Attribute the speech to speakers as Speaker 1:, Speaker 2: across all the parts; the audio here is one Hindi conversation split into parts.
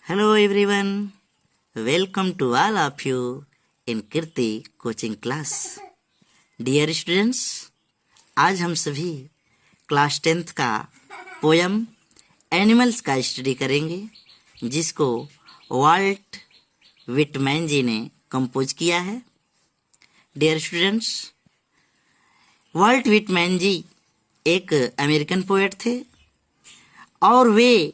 Speaker 1: Hello everyone, welcome to all of you in Kirti coaching class. Dear students, आज हम सभी क्लास 10th का पोयम एनिमल्स का स्टडी करेंगे, जिसको वाल्ट विटमैन जी ने कंपोज किया है. डियर स्टूडेंट्स, वाल्ट विटमैन जी एक अमेरिकन पोएट थे और वे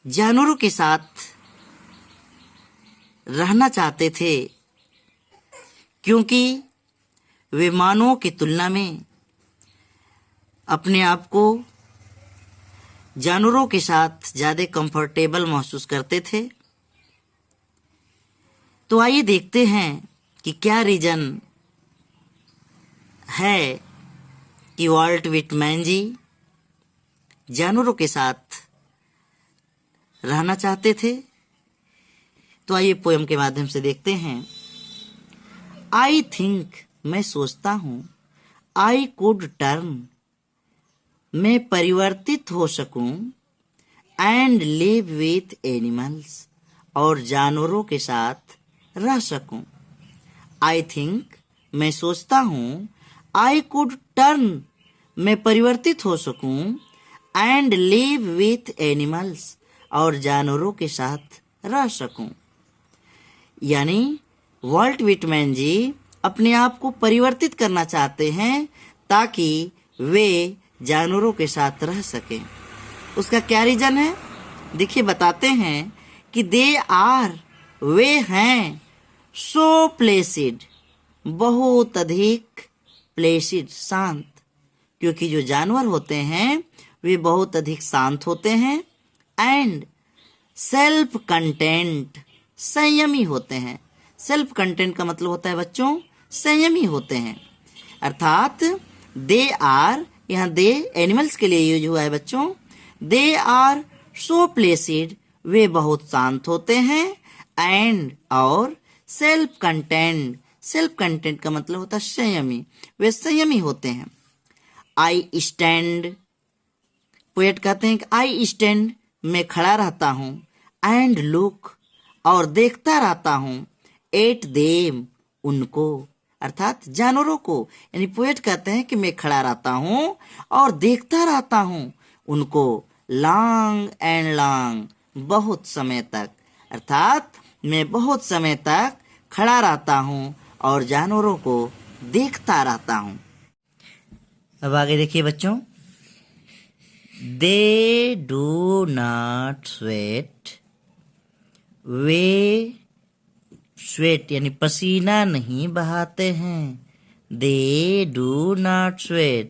Speaker 1: जानवरों के साथ रहना चाहते थे, क्योंकि वे मानवों की तुलना में अपने आप को जानवरों के साथ ज़्यादा कंफर्टेबल महसूस करते थे. तो आइए देखते हैं कि क्या रीज़न है कि वाल्ट विटमैन जी जानवरों के साथ रहना चाहते थे. तो आइए पोएम के माध्यम से देखते हैं. आई थिंक, मैं सोचता हूँ, आई कुड टर्न, मैं परिवर्तित हो सकूं, एंड लिव विथ एनिमल्स, और जानवरों के साथ रह सकूं. आई थिंक, मैं सोचता हूँ, आई कुड टर्न, मैं परिवर्तित हो सकूं, एंड लिव विथ एनिमल्स, और जानवरों के साथ रह सकूं. यानी वाल्ट विटमैन जी अपने आप को परिवर्तित करना चाहते हैं ताकि वे जानवरों के साथ रह सकें. उसका क्या रीजन है, देखिए बताते हैं कि दे आर, वे हैं, सो प्लेसिड, बहुत अधिक, प्लेसिड, शांत, क्योंकि जो जानवर होते हैं वे बहुत अधिक शांत होते हैं. एंड सेल्फ कंटेंट, संयमी होते हैं. सेल्फ कंटेंट का मतलब होता है बच्चों संयमी होते हैं. अर्थात दे आर, यहाँ दे एनिमल्स के लिए यूज हुआ है बच्चों. दे आर सो प्लेसिड, वे बहुत शांत होते हैं. एंड और सेल्फ कंटेंट, सेल्फ कंटेंट का मतलब होता है संयमी, वे संयमी होते हैं. आई स्टैंड, पोएट कहते हैं कि आई स्टैंड, मैं खड़ा रहता हूँ, एंड लुक, और देखता रहता हूँ, एट देम, उनको, अर्थात जानवरों को. यानी पोएट कहते हैं कि मैं खड़ा रहता हूँ और देखता रहता हूँ उनको, लॉन्ग एंड लॉन्ग, बहुत समय तक. अर्थात मैं बहुत समय तक खड़ा रहता हूँ और जानवरों को देखता रहता हूँ. अब आगे देखिए बच्चों. They do not sweat, way sweat यानी पसीना नहीं बहाते हैं. They do not sweat,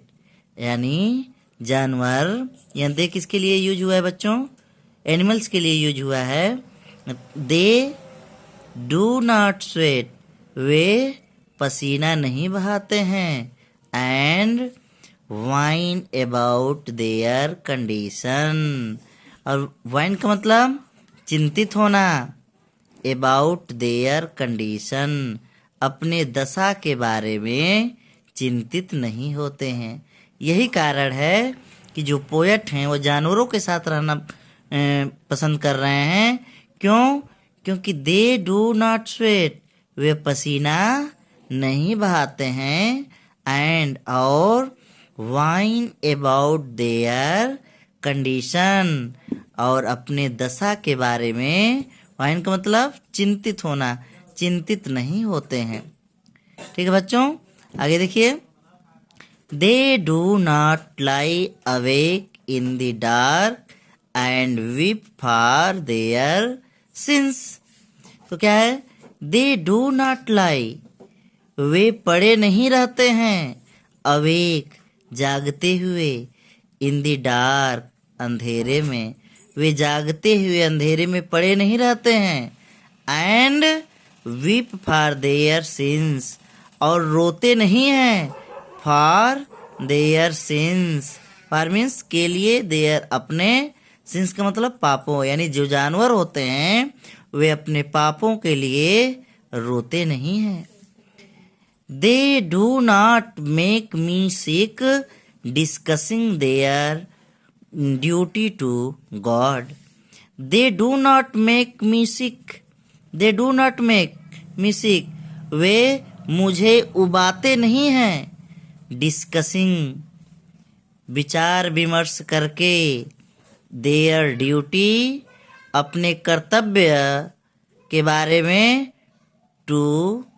Speaker 1: यानी जानवर, यहाँ दे किसके लिए यूज हुआ है बच्चों, एनिमल्स के लिए यूज हुआ है. They do not sweat, वे पसीना नहीं बहाते हैं. And whine about their condition, और whine का मतलब चिंतित होना. about their condition, अपने दशा के बारे में चिंतित नहीं होते हैं. यही कारण है कि जो पोएट हैं वो जानवरों के साथ रहना पसंद कर रहे हैं. क्यों? क्योंकि दे डू नॉट स्वेट, वे पसीना नहीं बहाते हैं. एंड और whine about their condition, और अपने दशा के बारे में, whine का मतलब चिंतित होना, चिंतित नहीं होते हैं. ठीक है बच्चों, आगे देखिए. They do not lie awake in the dark and weep for their sins. तो क्या है, They do not lie, वे पड़े नहीं रहते हैं, अवेक, जागते हुए, इन दी डार्क, अंधेरे में, वे जागते हुए अंधेरे में पड़े नहीं रहते हैं. And weep for their since, और रोते नहीं हैं, for their since, for means के लिए, देयर अपने, सिंस का मतलब पापों, यानी जो जानवर होते हैं वे अपने पापों के लिए रोते नहीं हैं. They do not make me sick discussing their duty to God. They do not make me sick, they do not make me sick, वे मुझे उबाते नहीं हैं। डिस्कसिंग, विचार विमर्श करके। देयर ड्यूटी, अपने कर्तव्य के बारे में। टू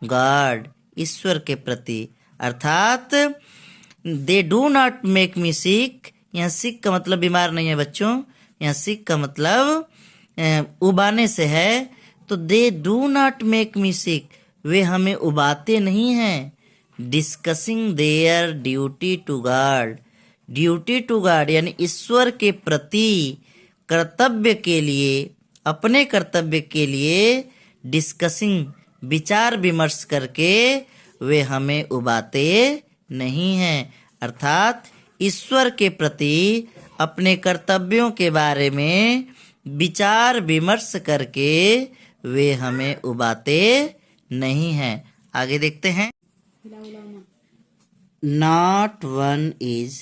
Speaker 1: गॉड, ईश्वर के प्रति। अर्थात they do not make me sick, यहाँ सिक का मतलब बीमार नहीं है बच्चों, यहाँ सिक का मतलब उबाने से है। तो they do not make me sick, वे हमें उबाते नहीं हैं। Discussing their duty to God, duty to God यानी ईश्वर के प्रति कर्तव्य के लिए, अपने कर्तव्य के लिए डिस्कसिंग, विचार विमर्श करके वे हमें उबाते नहीं हैं। अर्थात ईश्वर के प्रति अपने कर्तव्यों के बारे में विचार विमर्श करके वे हमें उबाते नहीं हैं। आगे देखते हैं। Not one is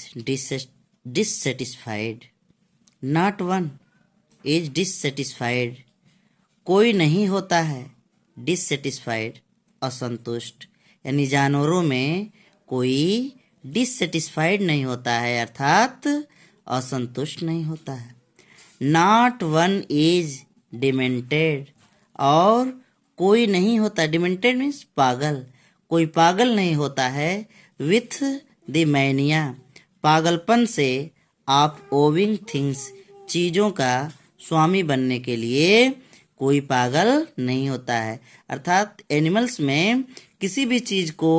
Speaker 1: dissatisfied. Not one is dissatisfied. कोई नहीं होता है dissatisfied, असंतुष्ट। यानी जानवरों में कोई dissatisfied नहीं होता है, अर्थात असंतुष्ट नहीं होता है। Not one is demented. और कोई नहीं होता, demented मीन्स पागल, कोई पागल नहीं होता है। विथ द मैनिया, पागलपन से। आप ओविंग थिंग्स, चीज़ों का स्वामी बनने के लिए कोई पागल नहीं होता है। अर्थात एनिमल्स में किसी भी चीज़ को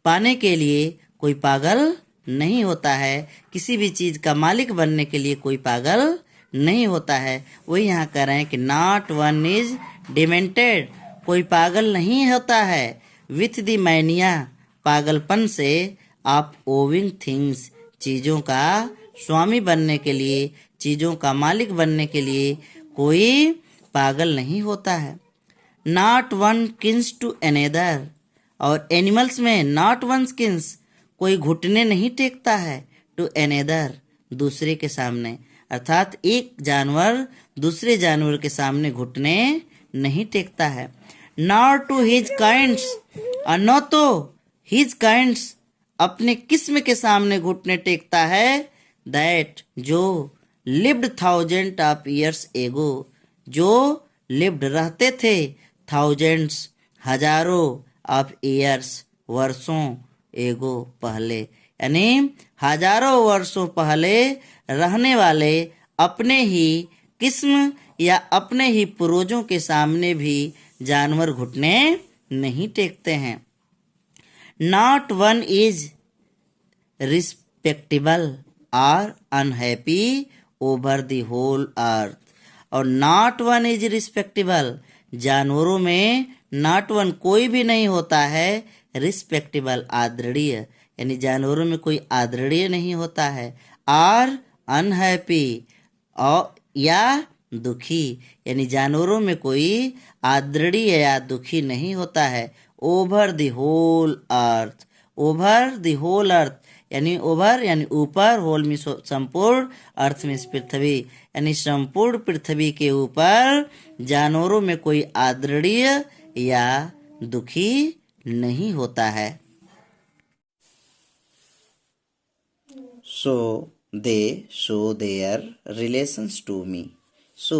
Speaker 1: पाने के लिए कोई पागल नहीं होता है, किसी भी चीज़ का मालिक बनने के लिए कोई पागल नहीं होता है। वही यहाँ कह रहे हैं कि नॉट वन इज डिमेंटेड, कोई पागल नहीं होता है। विथ द मैनिया, पागलपन से। आप ओविंग थिंग्स, चीज़ों का स्वामी बनने के लिए, चीज़ों का मालिक बनने के लिए कोई पागल नहीं होता है। नॉट वन किन्स टू अनदर, और एनिमल्स में नॉट वन किन्स, कोई घुटने नहीं टेकता है। टू अनदर, दूसरे के सामने। अर्थात एक जानवर दूसरे जानवर के सामने घुटने नहीं टेकता है। नॉट टू हिज काइंड्स, और न तो हिज काइंड्स, अपने किस्म के सामने घुटने टेकता है। दैट, जो lived thousand of years ago, जो लिव्ड रहते थे, थाउजेंड्स हजारों, ऑफ ईयर्स वर्षों, एगो पहले, यानी हजारों वर्षों पहले रहने वाले अपने ही किस्म या अपने ही पूर्वजों के सामने भी जानवर घुटने नहीं टेकते हैं। नॉट वन इज रिस्पेक्टेबल और unhappy over the whole earth, और नॉट वन इज रिस्पेक्टेबल, जानवरों में नॉट वन कोई भी नहीं होता है। रिस्पेक्टेबल, आदरणीय, यानी जानवरों में कोई आदरणीय नहीं होता है। और अनहैप्पी, और या दुखी, यानी जानवरों में कोई आदरणीय या दुखी नहीं होता है। Over the whole earth, over the whole earth, यानी ओवर यानी ऊपर, होल में संपूर्ण, अर्थ में पृथ्वी, यानी संपूर्ण पृथ्वी के ऊपर जानवरों में कोई आदरणीय या दुखी नहीं होता है। So they show their relations to me, so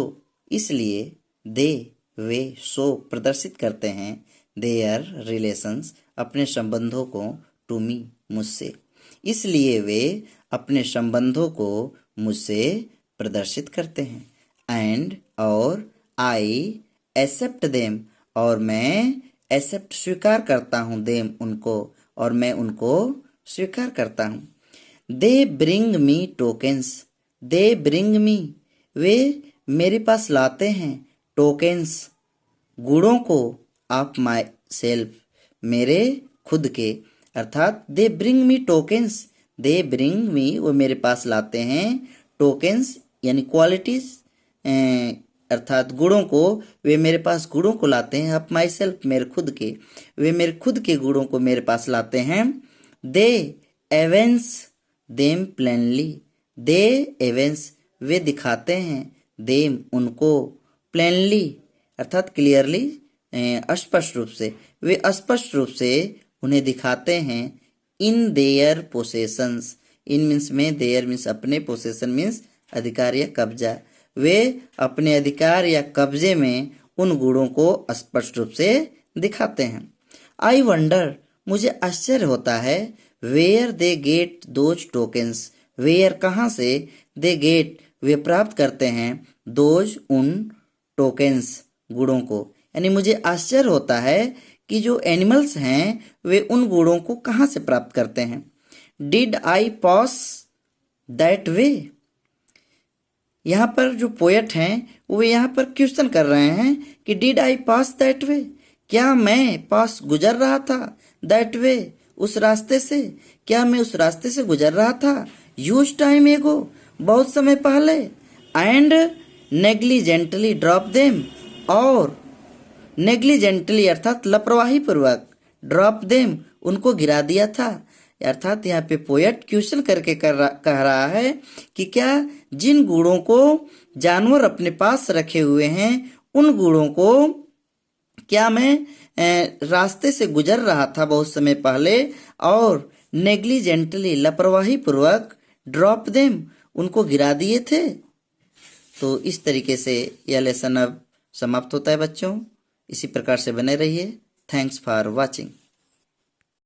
Speaker 1: इसलिए दे वे शो प्रदर्शित करते हैं, देयर रिलेशंस अपने संबंधों को, टू मी मुझसे, इसलिए वे अपने संबंधों को मुझसे प्रदर्शित करते हैं। एंड और आई एक्सेप्ट देम, और मैं एक्सेप्ट स्वीकार करता हूँ, देम उनको, और मैं उनको स्वीकार करता हूँ। They bring me tokens, they bring me, वे मेरे पास लाते हैं, टोकेंस गुणों को, ऑफ माई सेल्फ, मेरे खुद के। अर्थात दे bring me tokens, they bring मी, वो मेरे पास लाते हैं, टोकेंस यानी क्वालिटीज, अर्थात गुणों को, वे मेरे पास गुणों को लाते हैं। ऑफ माई सेल्फ, मेरे खुद के, वे मेरे खुद के गुणों को मेरे पास लाते हैं। दे एवेंस देम प्लेनली, दे एवेंस, वे दिखाते हैं, देम उनको, प्लेनली अर्थात क्लियरली स्पष्ट रूप से, वे स्पष्ट रूप से उन्हें दिखाते हैं इन देयर पोसेशंस, इन मीन्स में, देयर मीन्स अपने, पोसेशन मीन्स अधिकार या कब्जा, वे अपने अधिकार या कब्जे में उन गुणों को स्पष्ट रूप से दिखाते हैं। आई वंडर मुझे आश्चर्य होता है, where they get those tokens, where कहाँ से, दे गेट वे प्राप्त करते हैं, दोज उन टोकन्स गुणों को, यानी मुझे आश्चर्य होता है कि जो एनिमल्स हैं वे उन गुणों को कहाँ से प्राप्त करते हैं। Did I pass that way, यहाँ पर जो पोएट हैं वो यहाँ पर क्वेश्चन कर रहे हैं कि did I pass that way, क्या मैं पास गुजर रहा था, दैट वे उस रास्ते से, क्या मैं उस रास्ते से गुजर रहा था, यूज टाइम एगो बहुत समय पहले, एंड नेग्लिजेंटली ड्रॉप देम और नेग्लिजेंटली अर्थात लापरवाही पूर्वक, ड्रॉप देम उनको गिरा दिया था, अर्थात यहाँ पे पोएट क्वेश्चन करके कह रहा है कि क्या जिन गुणों को जानवर अपने पास रखे हुए हैं उन गुणों को क्या मैं रास्ते से गुजर रहा था बहुत समय पहले और नेग्लिजेंटली लापरवाही पूर्वक ड्रॉप देम उनको गिरा दिए थे। तो इस तरीके से यह लेसन अब समाप्त होता है बच्चों। इसी प्रकार से बने रहिए। Thanks for watching.